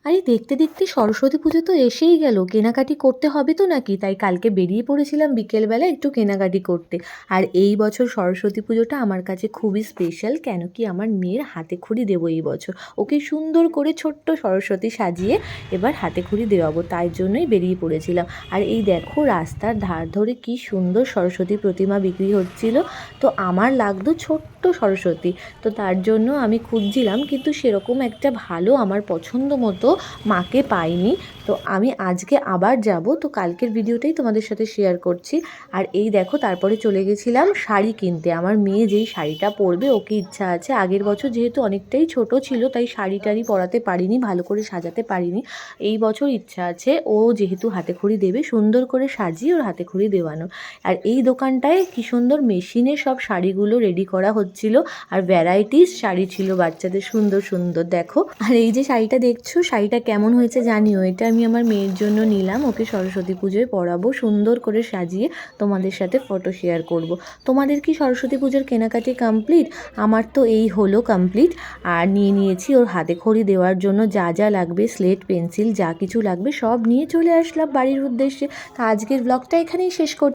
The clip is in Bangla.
আরে দেখতে দেখতে সরস্বতী পুজো তো এসেই গেল, কেনাকাটি করতে হবে তো নাকি, তাই কালকে বেরিয়ে পড়েছিলাম বিকেলবেলা একটু কেনাকাটি করতে। আর এই বছর সরস্বতী পুজোটা আমার কাছে খুবই স্পেশাল, কেন কি আমার মেয়ের হাতে খড়ি দেবো এই বছর। ওকে সুন্দর করে ছোট্ট সরস্বতী সাজিয়ে এবার হাতে খড়ি দেওয়াবো, তাই জন্যই বেরিয়ে পড়েছিলাম। আর এই দেখো রাস্তার ধার ধরে কি সুন্দর সরস্বতী প্রতিমা বিক্রি হচ্ছিল। তো আমার লাগতো ছোট্ট সরস্বতী, তো তার জন্য আমি খুঁজছিলাম, কিন্তু সেরকম একটা ভালো আমার পছন্দ মতো মাকে পাইনি। তো আমি আজকে আবার যাব, তো কালকের ভিডিওটাই তোমাদের সাথে শেয়ার করছি। আর এই দেখো তারপরে চলে গেছিলাম শাড়ি কিনতে। আমার মেয়ে যেই শাড়িটা পরবে ওকে ইচ্ছা আছে, আগের বছর যেহেতু অনেকটাই ছোট ছিল তাই শাড়ি টাড়ি পরাতে পারিনি, ভালো করে সাজাতে পারিনি। এই বছর ইচ্ছা আছে ও যেহেতু হাতে খড়ি দেবে সুন্দর করে সাজিয়ে ওর হাতে খড়ি দেওয়ানো। আর এই দোকানটায় কি সুন্দর মেশিনে সব শাড়িগুলো রেডি করা হচ্ছিল, আর ভ্যারাইটিস শাড়ি ছিল বাচ্চাদের সুন্দর সুন্দর, দেখো। আর এই যে শাড়িটা দেখছো, শাড়িটা কেমন হয়েছে জানিও। এটা আমি আমার মেয়ের জন্য নিলাম, ওকে সরস্বতী পুজোয় পরাবো, সুন্দর করে সাজিয়ে তোমাদের সাথে ফটো শেয়ার করব। তোমাদের কি সরস্বতী পুজোর কেনাকাটি কমপ্লিট? আমার তো এই হলো কমপ্লিট। আর নিয়ে নিয়েছি ওর হাতে খড়ি দেওয়ার জন্য যা যা লাগবে, স্লেট পেন্সিল যা কিছু লাগবে সব নিয়ে চলে আসলাম বাড়ির উদ্দেশ্যে। তা আজকের ব্লগটা এখানেই শেষ করছি।